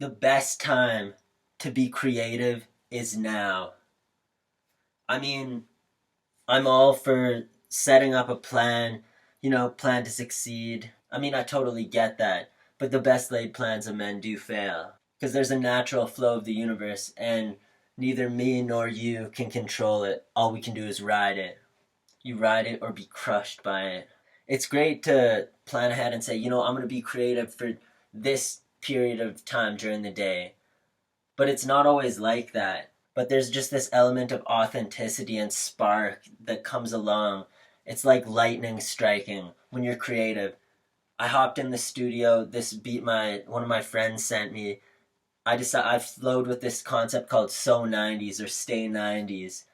The best time to be creative is now. I mean, I'm all for setting up a plan, plan to succeed. I mean, I totally get that. But the best laid plans of men do fail. Because there's a natural flow of the universe, and neither me nor you can control it. All we can do is ride it. You ride it or be crushed by it. It's great to plan ahead and say, I'm going to be creative for this period of time during the day. But it's not always like that. But there's just this element of authenticity and spark that comes along. It's like lightning striking when you're creative. I hopped in the studio. This beat one of my friends sent me. I flowed with this concept called So 90s or Stay 90s.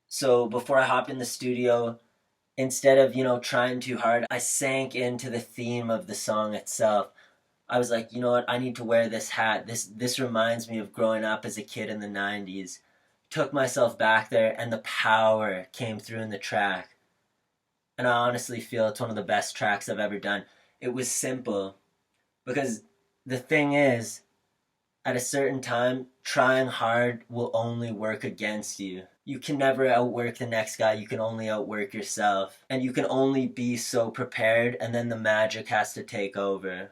So before I hopped in the studio, instead of, trying too hard, I sank into the theme of the song itself. I was like, you know what, I need to wear this hat. This reminds me of growing up as a kid in the 90s. Took myself back there, and the power came through in the track. And I honestly feel it's one of the best tracks I've ever done. It was simple, because the thing is, at a certain time, trying hard will only work against you. You can never outwork the next guy. You can only outwork yourself. And you can only be so prepared, and then the magic has to take over.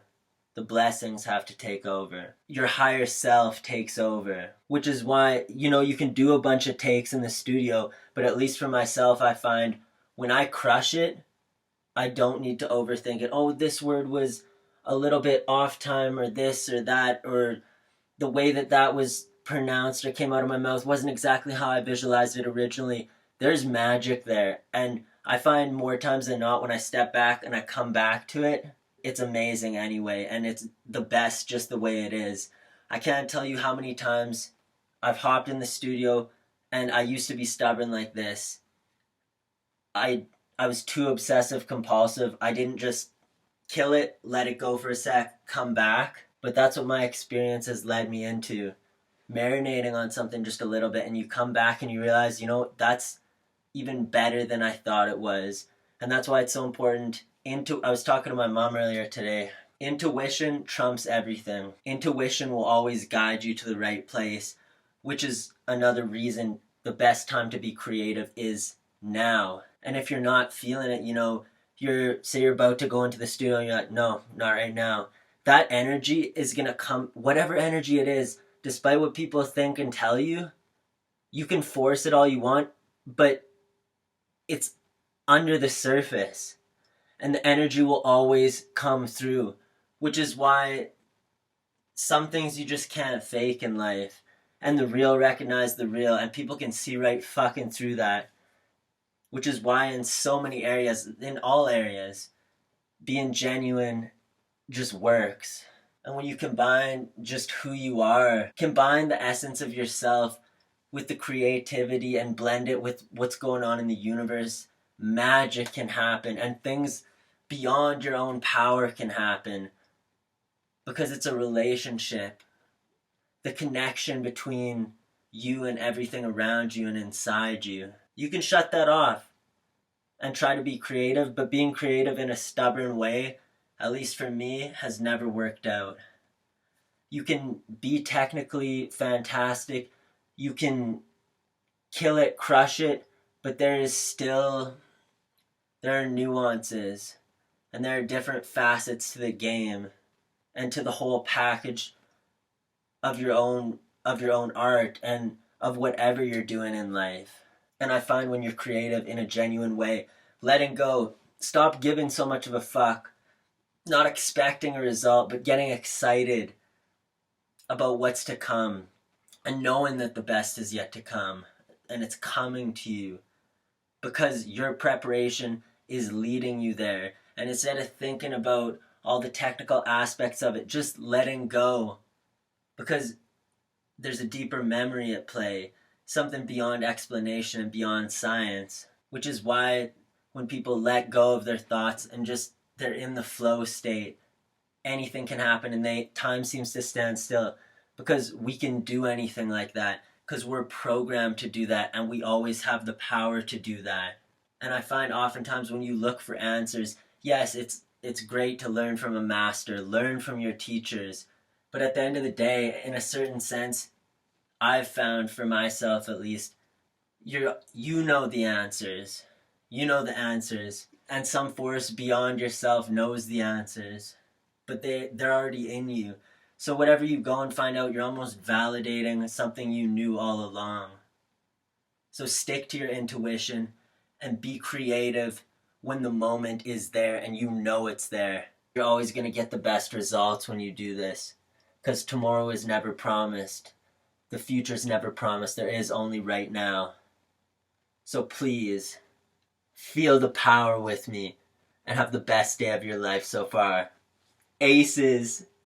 The blessings have to take over. Your higher self takes over. Which is why, you can do a bunch of takes in the studio, but at least for myself, I find when I crush it, I don't need to overthink it. Oh, this word was a little bit off time, or this or that, or the way that was pronounced or came out of my mouth wasn't exactly how I visualized it originally. There's magic there. And I find more times than not when I step back and I come back to it, it's amazing anyway. And it's the best just the way it is. I can't tell you how many times I've hopped in the studio, and I used to be stubborn like this. I was too obsessive compulsive. I didn't just kill it, let it go for a sec, come back. But that's what my experience has led me into. Marinating on something just a little bit, and you come back and you realize, that's even better than I thought it was. And that's why it's so important. I was talking to my mom earlier today. Intuition trumps everything. Intuition will always guide you to the right place, which is another reason the best time to be creative is now. And if you're not feeling it, you're about to go into the studio and you're like, no, not right now. That energy is going to come, whatever energy it is, despite what people think and tell you. You can force it all you want, but it's under the surface. And the energy will always come through, which is why some things you just can't fake in life. And the real recognize the real, and people can see right fucking through that. Which is why in so many areas, in all areas, being genuine just works. And when you combine just who you are, combine the essence of yourself with the creativity and blend it with what's going on in the universe, magic can happen, and things beyond your own power can happen, because it's a relationship. The connection between you and everything around you and inside you. You can shut that off and try to be creative, but being creative in a stubborn way, at least for me, has never worked out. You can be technically fantastic, you can kill it, crush it, but there are nuances, and there are different facets to the game, and to the whole package of your own art, and of whatever you're doing in life. And I find when you're creative in a genuine way, letting go, stop giving so much of a fuck, not expecting a result, but getting excited about what's to come, and knowing that the best is yet to come, and it's coming to you, because your preparation is leading you there. And instead of thinking about all the technical aspects of it, just letting go, because there's a deeper memory at play, something beyond explanation and beyond science, which is why when people let go of their thoughts and just they're in the flow state, anything can happen, and time seems to stand still, because we can do anything like that, because we're programmed to do that, and we always have the power to do that. And I find oftentimes when you look for answers, yes, it's great to learn from a master, learn from your teachers, But at the end of the day, in a certain sense, I've found for myself at least, you know the answers. You know the answers. And some force beyond yourself knows the answers. But they're already in you. So whatever you go and find out, you're almost validating something you knew all along. So stick to your intuition and be creative when the moment is there and you know it's there. You're always going to get the best results when you do this. Because tomorrow is never promised. The future's never promised. There is only right now. So please, feel the power with me and have the best day of your life so far. Aces.